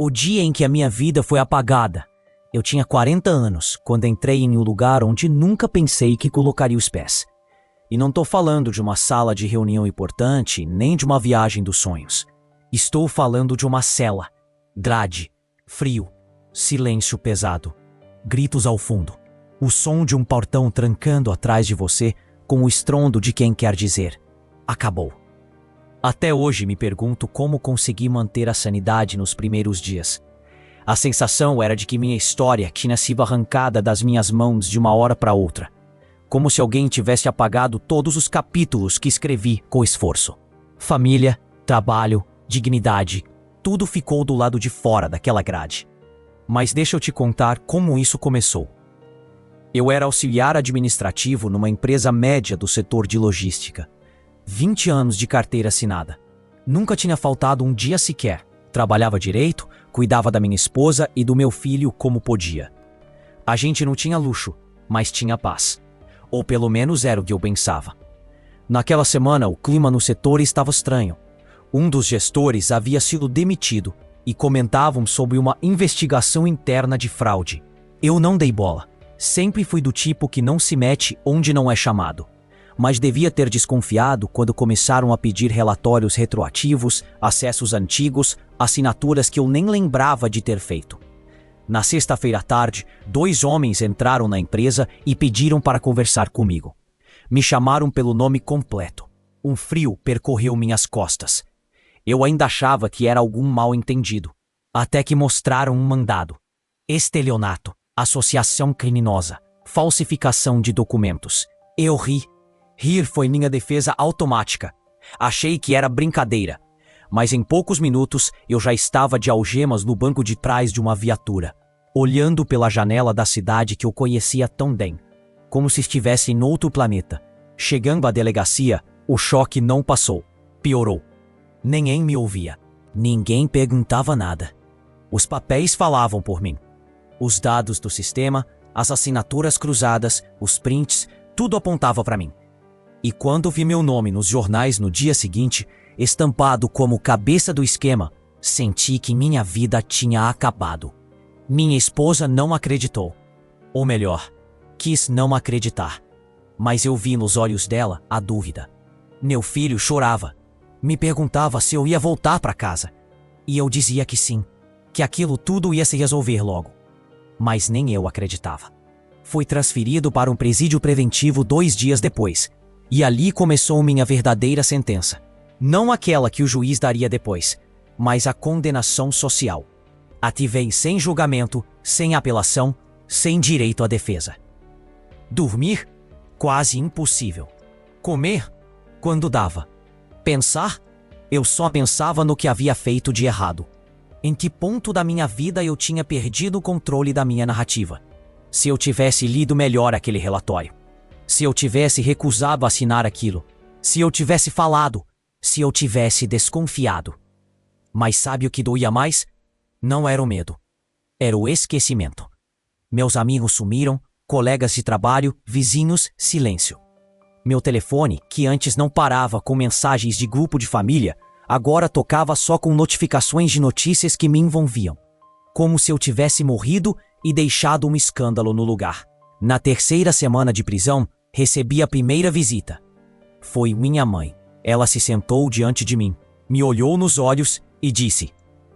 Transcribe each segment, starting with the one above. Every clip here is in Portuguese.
O dia em que a minha vida foi apagada. Eu tinha 40 anos quando entrei em um lugar onde nunca pensei que colocaria os pés. E não estou falando de uma sala de reunião importante, nem de uma viagem dos sonhos. Estou falando de uma cela. Grade, frio, silêncio pesado, gritos ao fundo. O som de um portão trancando atrás de você com o estrondo de quem quer dizer: acabou. Até hoje me pergunto como consegui manter a sanidade nos primeiros dias. A sensação era de que minha história tinha sido arrancada das minhas mãos de uma hora para outra, como se alguém tivesse apagado todos os capítulos que escrevi com esforço. Família, trabalho, dignidade, tudo ficou do lado de fora daquela grade. Mas deixa eu te contar como isso começou. Eu era auxiliar administrativo numa empresa média do setor de logística. 20 anos de carteira assinada. Nunca tinha faltado um dia sequer. Trabalhava direito, cuidava da minha esposa e do meu filho como podia. A gente não tinha luxo, mas tinha paz. Ou pelo menos era o que eu pensava. Naquela semana, o clima no setor estava estranho. Um dos gestores havia sido demitido e comentavam sobre uma investigação interna de fraude. Eu não dei bola. Sempre fui do tipo que não se mete onde não é chamado. Mas devia ter desconfiado quando começaram a pedir relatórios retroativos, acessos antigos, assinaturas que eu nem lembrava de ter feito. Na sexta-feira à tarde, 2 homens entraram na empresa e pediram para conversar comigo. Me chamaram pelo nome completo. Um frio percorreu minhas costas. Eu ainda achava que era algum mal-entendido, até que mostraram um mandado. Estelionato, associação criminosa, falsificação de documentos. Eu ri. Rir foi minha defesa automática. Achei que era brincadeira, mas em poucos minutos eu já estava de algemas no banco de trás de uma viatura, olhando pela janela da cidade que eu conhecia tão bem, como se estivesse em outro planeta. Chegando à delegacia, o choque não passou, piorou. Ninguém me ouvia, ninguém perguntava nada. Os papéis falavam por mim. Os dados do sistema, as assinaturas cruzadas, os prints, tudo apontava para mim. E quando vi meu nome nos jornais no dia seguinte, estampado como cabeça do esquema, senti que minha vida tinha acabado. Minha esposa não acreditou. Ou melhor, quis não acreditar. Mas eu vi nos olhos dela a dúvida. Meu filho chorava. Me perguntava se eu ia voltar para casa. E eu dizia que sim, que aquilo tudo ia se resolver logo. Mas nem eu acreditava. Fui transferido para um presídio preventivo 2 dias depois. E ali começou minha verdadeira sentença. Não aquela que o juiz daria depois, mas a condenação social. Ativei sem julgamento, sem apelação, sem direito à defesa. Dormir? Quase impossível. Comer? Quando dava. Pensar? Eu só pensava no que havia feito de errado. Em que ponto da minha vida eu tinha perdido o controle da minha narrativa? Se eu tivesse lido melhor aquele relatório. Se eu tivesse recusado assinar aquilo. Se eu tivesse falado. Se eu tivesse desconfiado. Mas sabe o que doía mais? Não era o medo. Era o esquecimento. Meus amigos sumiram, colegas de trabalho, vizinhos, silêncio. Meu telefone, que antes não parava com mensagens de grupo de família, agora tocava só com notificações de notícias que me envolviam. Como se eu tivesse morrido e deixado um escândalo no lugar. Na 3ª semana de prisão, recebi a primeira visita. Foi minha mãe. Ela se sentou diante de mim, me olhou nos olhos e disse: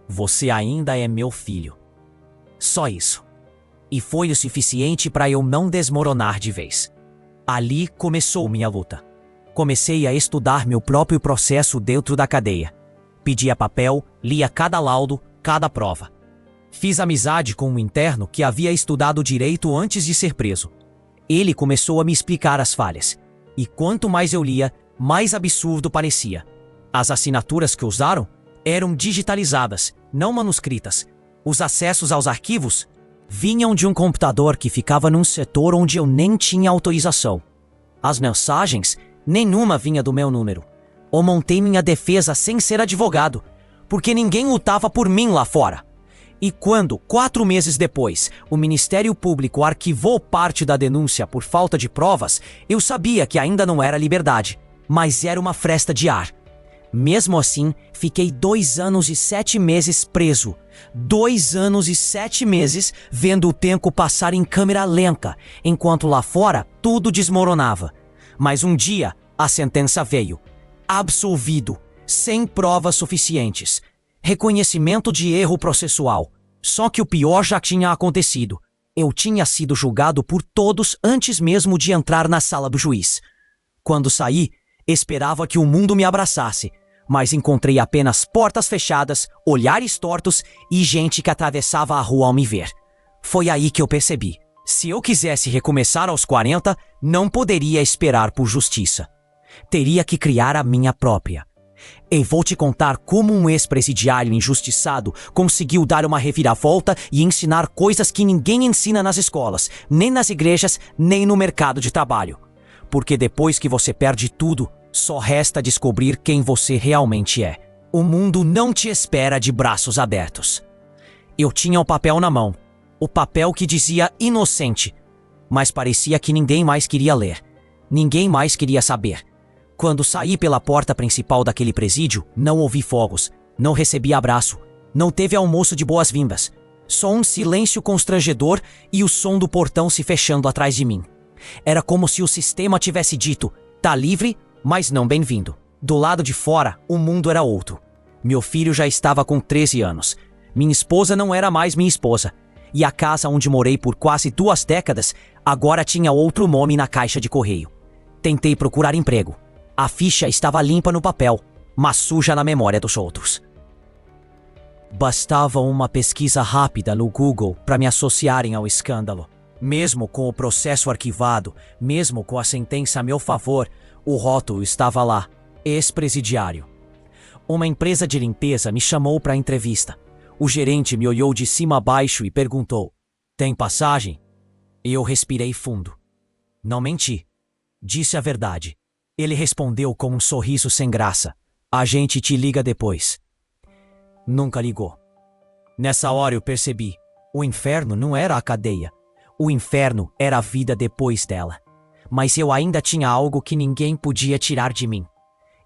"Você ainda é meu filho." Só isso. E foi o suficiente para eu não desmoronar de vez. Ali começou minha luta. Comecei a estudar meu próprio processo dentro da cadeia. Pedia papel, lia cada laudo, cada prova. Fiz amizade com um interno que havia estudado direito antes de ser preso. Ele começou a me explicar as falhas. E quanto mais eu lia, mais absurdo parecia. As assinaturas que usaram eram digitalizadas, não manuscritas. Os acessos aos arquivos vinham de um computador que ficava num setor onde eu nem tinha autorização. As mensagens, nenhuma vinha do meu número. Eu montei minha defesa sem ser advogado, porque ninguém lutava por mim lá fora. E quando, 4 meses depois, o Ministério Público arquivou parte da denúncia por falta de provas, eu sabia que ainda não era liberdade, mas era uma fresta de ar. Mesmo assim, fiquei 2 anos e 7 meses preso. 2 anos e 7 meses vendo o tempo passar em câmera lenta, enquanto lá fora tudo desmoronava. Mas um dia, a sentença veio. Absolvido, sem provas suficientes. Reconhecimento de erro processual. Só que o pior já tinha acontecido. Eu tinha sido julgado por todos antes mesmo de entrar na sala do juiz. Quando saí, esperava que o mundo me abraçasse, mas encontrei apenas portas fechadas, olhares tortos e gente que atravessava a rua ao me ver. Foi aí que eu percebi. Se eu quisesse recomeçar aos 40, não poderia esperar por justiça. Teria que criar a minha própria. E vou te contar como um ex-presidiário injustiçado conseguiu dar uma reviravolta e ensinar coisas que ninguém ensina nas escolas, nem nas igrejas, nem no mercado de trabalho. Porque depois que você perde tudo, só resta descobrir quem você realmente é. O mundo não te espera de braços abertos. Eu tinha o papel na mão. O papel que dizia inocente. Mas parecia que ninguém mais queria ler. Ninguém mais queria saber. Quando saí pela porta principal daquele presídio, não ouvi fogos. Não recebi abraço. Não teve almoço de boas-vindas. Só um silêncio constrangedor e o som do portão se fechando atrás de mim. Era como se o sistema tivesse dito, tá livre, mas não bem-vindo. Do lado de fora, o mundo era outro. Meu filho já estava com 13 anos. Minha esposa não era mais minha esposa. E a casa onde morei por quase 2 décadas agora tinha outro nome na caixa de correio. Tentei procurar emprego. A ficha estava limpa no papel, mas suja na memória dos outros. Bastava uma pesquisa rápida no Google para me associarem ao escândalo. Mesmo com o processo arquivado, mesmo com a sentença a meu favor, o rótulo estava lá, ex-presidiário. Uma empresa de limpeza me chamou para a entrevista. O gerente me olhou de cima a baixo e perguntou, tem passagem? Eu respirei fundo. Não menti. Disse a verdade. Ele respondeu com um sorriso sem graça. A gente te liga depois. Nunca ligou. Nessa hora eu percebi, o inferno não era a cadeia. O inferno era a vida depois dela. Mas eu ainda tinha algo que ninguém podia tirar de mim.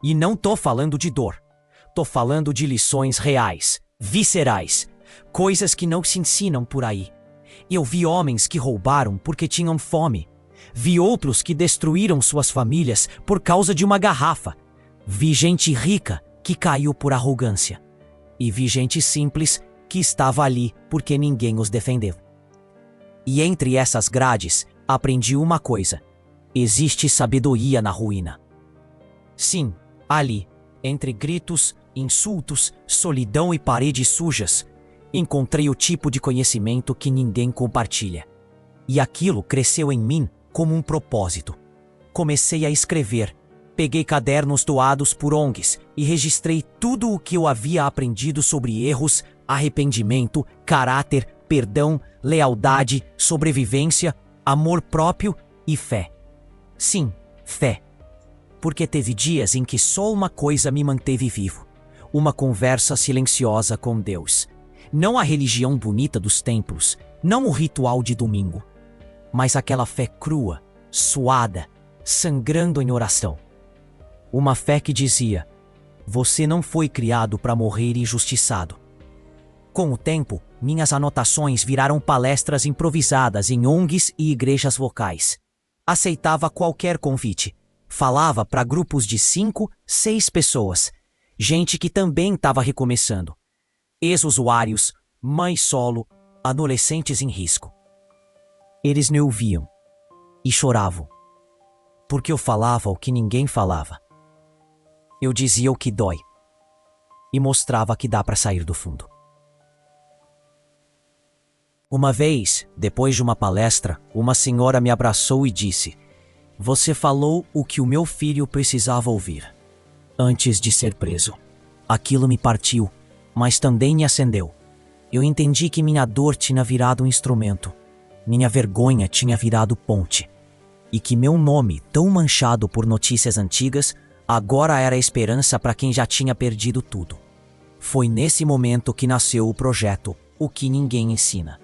E não tô falando de dor. Tô falando de lições reais, viscerais, coisas que não se ensinam por aí. Eu vi homens que roubaram porque tinham fome. Vi outros que destruíram suas famílias por causa de uma garrafa. Vi gente rica que caiu por arrogância. E vi gente simples que estava ali porque ninguém os defendeu. E entre essas grades, aprendi uma coisa. Existe sabedoria na ruína. Sim, ali, entre gritos, insultos, solidão e paredes sujas, encontrei o tipo de conhecimento que ninguém compartilha. E aquilo cresceu em mim como um propósito. Comecei a escrever, peguei cadernos doados por ONGs e registrei tudo o que eu havia aprendido sobre erros, arrependimento, caráter, perdão, lealdade, sobrevivência, amor próprio e fé. Sim, fé. Porque teve dias em que só uma coisa me manteve vivo. Uma conversa silenciosa com Deus. Não a religião bonita dos templos, não o ritual de domingo, mas aquela fé crua, suada, sangrando em oração. Uma fé que dizia, você não foi criado para morrer injustiçado. Com o tempo, minhas anotações viraram palestras improvisadas em ONGs e igrejas locais. Aceitava qualquer convite. Falava para grupos de 5, 6 pessoas. Gente que também estava recomeçando. Ex-usuários, mães solo, adolescentes em risco. Eles me ouviam e choravam, porque eu falava o que ninguém falava. Eu dizia o que dói e mostrava que dá para sair do fundo. Uma vez, depois de uma palestra, uma senhora me abraçou e disse, você falou o que o meu filho precisava ouvir. Antes de ser preso. Aquilo me partiu, mas também me acendeu. Eu entendi que minha dor tinha virado um instrumento. Minha vergonha tinha virado ponte. E que meu nome, tão manchado por notícias antigas, agora era esperança para quem já tinha perdido tudo. Foi nesse momento que nasceu o projeto O Que Ninguém Ensina.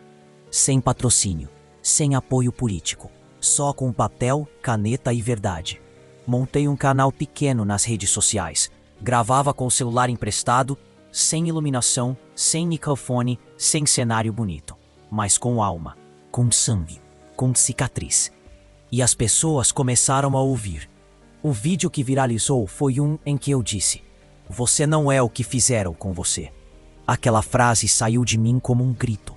Sem patrocínio, sem apoio político, só com papel, caneta e verdade. Montei um canal pequeno nas redes sociais, Gravava com o celular emprestado, sem iluminação, sem microfone, sem cenário bonito, mas com alma, com sangue, com cicatriz. E as pessoas começaram a ouvir. O vídeo que viralizou foi um em que eu disse: "Você não é o que fizeram com você." Aquela frase saiu de mim como um grito.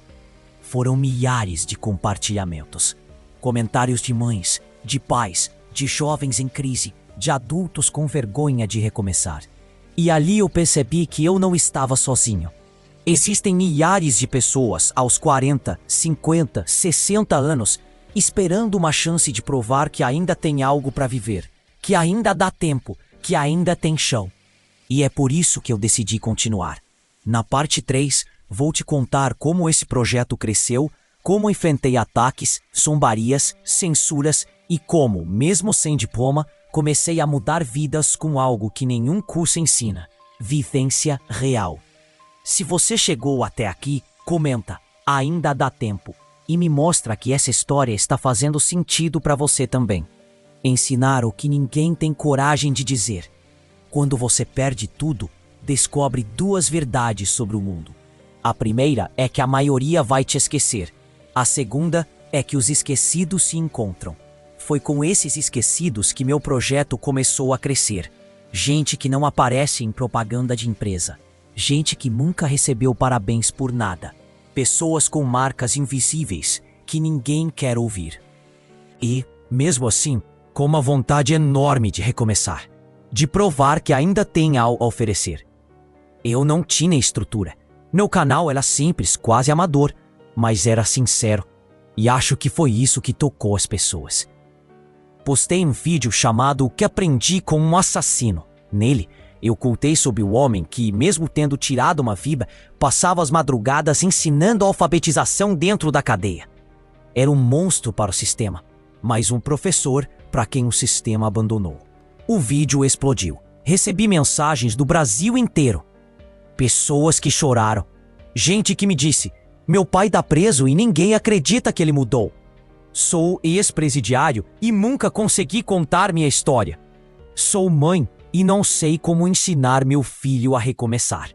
Foram milhares de compartilhamentos. Comentários de mães, de pais, de jovens em crise, de adultos com vergonha de recomeçar. E ali eu percebi que eu não estava sozinho. Existem milhares de pessoas aos 40, 50, 60 anos esperando uma chance de provar que ainda tem algo para viver, que ainda dá tempo, que ainda tem chão. E é por isso que eu decidi continuar. Na parte 3, vou te contar como esse projeto cresceu, como enfrentei ataques, zombarias, censuras e como, mesmo sem diploma, comecei a mudar vidas com algo que nenhum curso ensina: vivência real. Se você chegou até aqui, comenta, ainda dá tempo, e me mostra que essa história está fazendo sentido para você também. Ensinar o que ninguém tem coragem de dizer. Quando você perde tudo, descobre 2 verdades sobre o mundo. A primeira é que a maioria vai te esquecer. A segunda é que os esquecidos se encontram. Foi com esses esquecidos que meu projeto começou a crescer. Gente que não aparece em propaganda de empresa. Gente que nunca recebeu parabéns por nada. Pessoas com marcas invisíveis que ninguém quer ouvir. E, mesmo assim, com uma vontade enorme de recomeçar. De provar que ainda tem algo a oferecer. Eu não tinha estrutura. Meu canal era simples, quase amador, mas era sincero. E acho que foi isso que tocou as pessoas. Postei um vídeo chamado "O que aprendi com um assassino". Nele, eu contei sobre o homem que, mesmo tendo tirado uma vida, passava as madrugadas ensinando alfabetização dentro da cadeia. Era um monstro para o sistema, mas um professor para quem o sistema abandonou. O vídeo explodiu. Recebi mensagens do Brasil inteiro. Pessoas que choraram. Gente que me disse: "Meu pai tá preso e ninguém acredita que ele mudou. Sou ex-presidiário e nunca consegui contar minha história. Sou mãe e não sei como ensinar meu filho a recomeçar."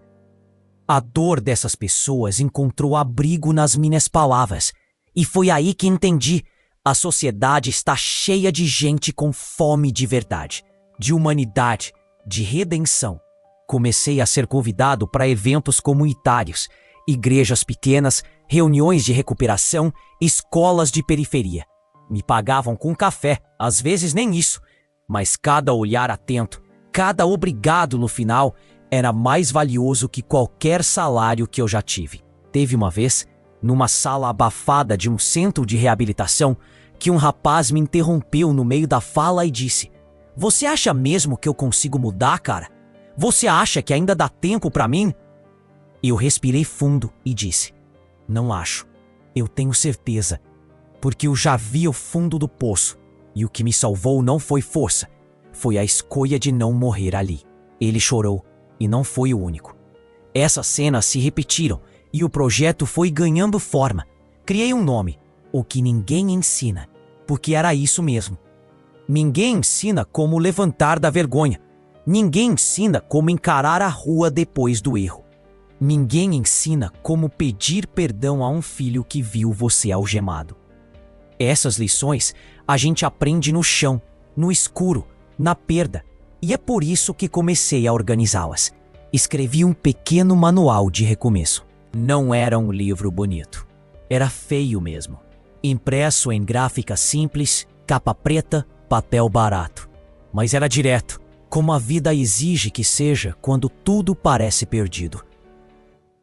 A dor dessas pessoas encontrou abrigo nas minhas palavras. E foi aí que entendi: a sociedade está cheia de gente com fome de verdade, de humanidade, de redenção. Comecei a ser convidado para eventos comunitários, igrejas pequenas, reuniões de recuperação, escolas de periferia. Me pagavam com café, às vezes nem isso, mas cada olhar atento, cada obrigado no final era mais valioso que qualquer salário que eu já tive. Teve uma vez, numa sala abafada de um centro de reabilitação, que um rapaz me interrompeu no meio da fala e disse: "Você acha mesmo que eu consigo mudar, cara? Você acha que ainda dá tempo para mim?" Eu respirei fundo e disse: "Não acho. Eu tenho certeza, porque eu já vi o fundo do poço, e o que me salvou não foi força, foi a escolha de não morrer ali." Ele chorou, e não foi o único. Essas cenas se repetiram, e o projeto foi ganhando forma. Criei um nome: O que Ninguém Ensina, porque era isso mesmo. Ninguém ensina como levantar da vergonha. Ninguém ensina como encarar a rua depois do erro. Ninguém ensina como pedir perdão a um filho que viu você algemado. Essas lições a gente aprende no chão, no escuro, na perda, e é por isso que comecei a organizá-las. Escrevi um pequeno manual de recomeço. Não era um livro bonito. Era feio mesmo. Impresso em gráfica simples, capa preta, papel barato. Mas era direto, como a vida exige que seja quando tudo parece perdido.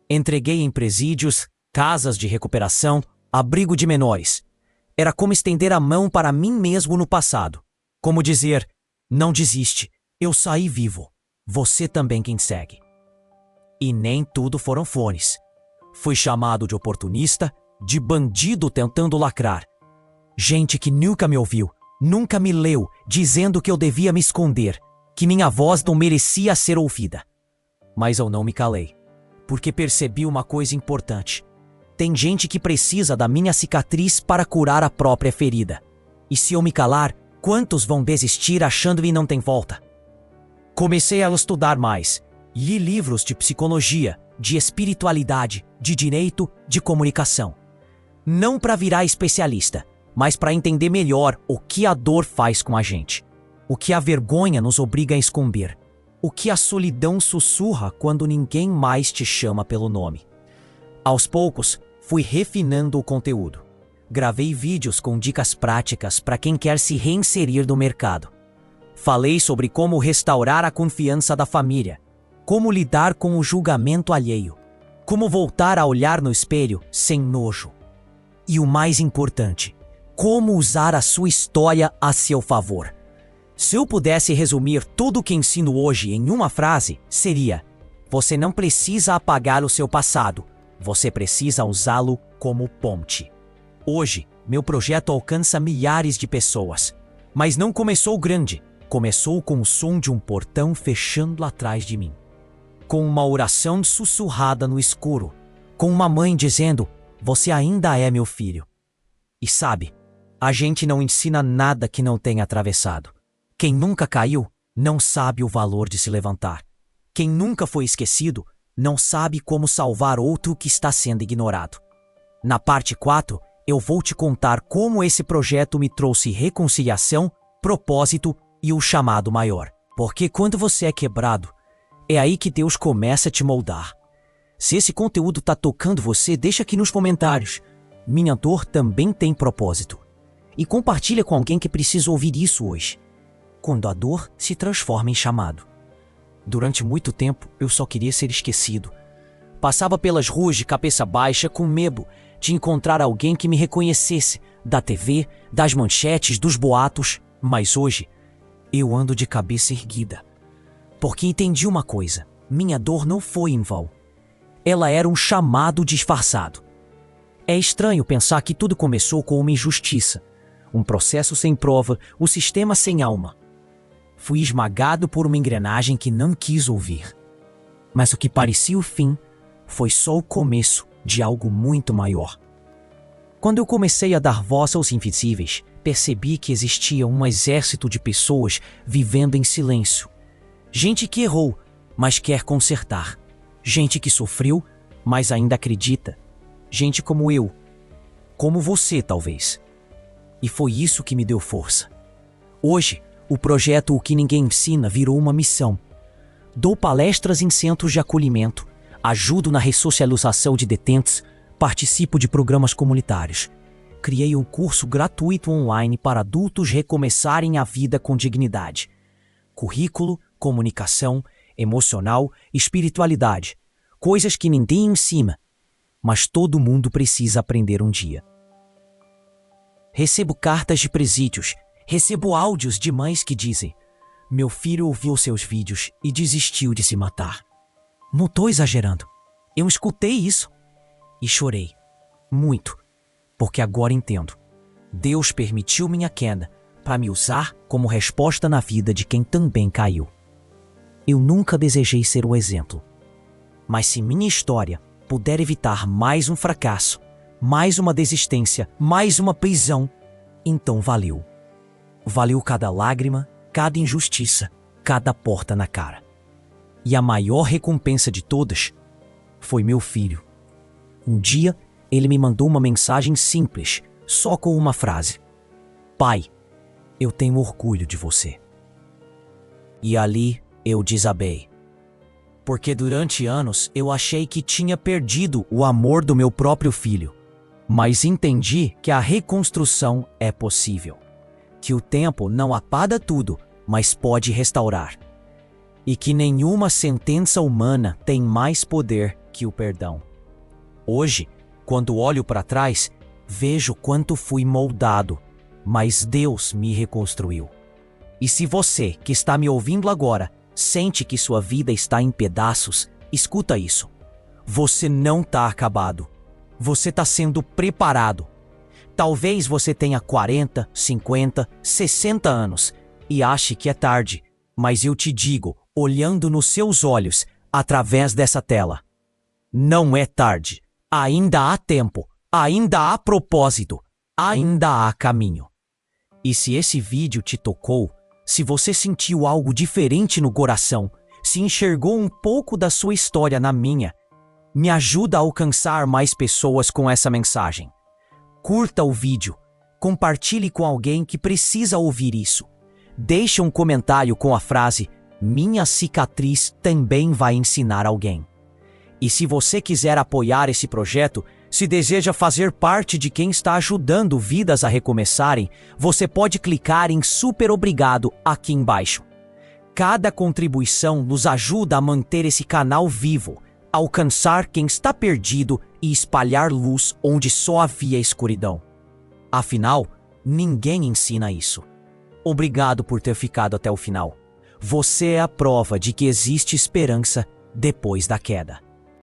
Entreguei em presídios, casas de recuperação, abrigo de menores. Era como estender a mão para mim mesmo no passado. Como dizer: "Não desiste, eu saí vivo. Você também quem segue." E nem tudo foram flores. Fui chamado de oportunista, de bandido tentando lacrar. Gente que nunca me ouviu, nunca me leu, dizendo que eu devia me esconder, que minha voz não merecia ser ouvida. Mas eu não me calei, porque percebi uma coisa importante. Tem gente que precisa da minha cicatriz para curar a própria ferida. E se eu me calar, quantos vão desistir achando que não tem volta? Comecei a estudar mais. Li livros de psicologia, de espiritualidade, de direito, de comunicação. Não para virar especialista, mas para entender melhor o que a dor faz com a gente. O que a vergonha nos obriga a esconder. O que a solidão sussurra quando ninguém mais te chama pelo nome. Aos poucos, fui refinando o conteúdo. Gravei vídeos com dicas práticas para quem quer se reinserir no mercado. Falei sobre como restaurar a confiança da família, como lidar com o julgamento alheio, como voltar a olhar no espelho sem nojo. E o mais importante, como usar a sua história a seu favor. Se eu pudesse resumir tudo o que ensino hoje em uma frase, seria: você não precisa apagar o seu passado, você precisa usá-lo como ponte. Hoje, meu projeto alcança milhares de pessoas, mas não começou grande, começou com o som de um portão fechando atrás de mim. Com uma oração sussurrada no escuro, com uma mãe dizendo: você ainda é meu filho. E sabe, a gente não ensina nada que não tenha atravessado. Quem nunca caiu, não sabe o valor de se levantar. Quem nunca foi esquecido, não sabe como salvar outro que está sendo ignorado. Na parte 4, eu vou te contar como esse projeto me trouxe reconciliação, propósito e o chamado maior. Porque quando você é quebrado, é aí que Deus começa a te moldar. Se esse conteúdo está tocando você, deixa aqui nos comentários. Minha dor também tem propósito. E compartilha com alguém que precisa ouvir isso hoje. Quando a dor se transforma em chamado. Durante muito tempo, eu só queria ser esquecido. Passava pelas ruas de cabeça baixa com medo de encontrar alguém que me reconhecesse, da TV, das manchetes, dos boatos. Mas hoje, eu ando de cabeça erguida. Porque entendi uma coisa: minha dor não foi em vão. Ela era um chamado disfarçado. É estranho pensar que tudo começou com uma injustiça. Um processo sem prova, o sistema sem alma. Fui esmagado por uma engrenagem que não quis ouvir. Mas o que parecia o fim foi só o começo de algo muito maior. Quando eu comecei a dar voz aos invisíveis, percebi que existia um exército de pessoas vivendo em silêncio. Gente que errou, mas quer consertar. Gente que sofreu, mas ainda acredita. Gente como eu. Como você, talvez. E foi isso que me deu força. Hoje, o projeto O Que Ninguém Ensina virou uma missão. Dou palestras em centros de acolhimento, ajudo na ressocialização de detentos, participo de programas comunitários. Criei um curso gratuito online para adultos recomeçarem a vida com dignidade. Currículo, comunicação, emocional, espiritualidade. Coisas que ninguém ensina, mas todo mundo precisa aprender um dia. Recebo cartas de presídios. Recebo áudios de mães que dizem: meu filho ouviu seus vídeos e desistiu de se matar. Não estou exagerando. Eu escutei isso e chorei. Muito. Porque agora entendo. Deus permitiu minha queda para me usar como resposta na vida de quem também caiu. Eu nunca desejei ser o exemplo. Mas se minha história puder evitar mais um fracasso, mais uma desistência, mais uma prisão, então valeu. Valeu cada lágrima, cada injustiça, cada porta na cara. E a maior recompensa de todas foi meu filho. Um dia, ele me mandou uma mensagem simples, só com uma frase: pai, eu tenho orgulho de você. E ali eu desabei. Porque durante anos eu achei que tinha perdido o amor do meu próprio filho. Mas entendi que a reconstrução é possível. Que o tempo não apaga tudo, mas pode restaurar. E que nenhuma sentença humana tem mais poder que o perdão. Hoje, quando olho para trás, vejo quanto fui moldado, mas Deus me reconstruiu. E se você, que está me ouvindo agora, sente que sua vida está em pedaços, escuta isso. Você não está acabado. Você está sendo preparado. Talvez você tenha 40, 50, 60 anos e ache que é tarde, mas eu te digo, olhando nos seus olhos, através dessa tela: não é tarde. Ainda há tempo, ainda há propósito, ainda há caminho. E se esse vídeo te tocou, Se você sentiu algo diferente no coração, se enxergou um pouco da sua história na minha, me ajuda a alcançar mais pessoas com essa mensagem. Curta o vídeo, compartilhe com alguém que precisa ouvir isso. Deixe um comentário com a frase "Minha cicatriz também vai ensinar alguém". E se você quiser apoiar esse projeto, se deseja fazer parte de quem está ajudando vidas a recomeçarem, você pode clicar em Super Obrigado aqui embaixo. Cada contribuição nos ajuda a manter esse canal vivo, alcançar quem está perdido e espalhar luz onde só havia escuridão. Afinal, ninguém ensina isso. Obrigado por ter ficado até o final. Você é a prova de que existe esperança depois da queda.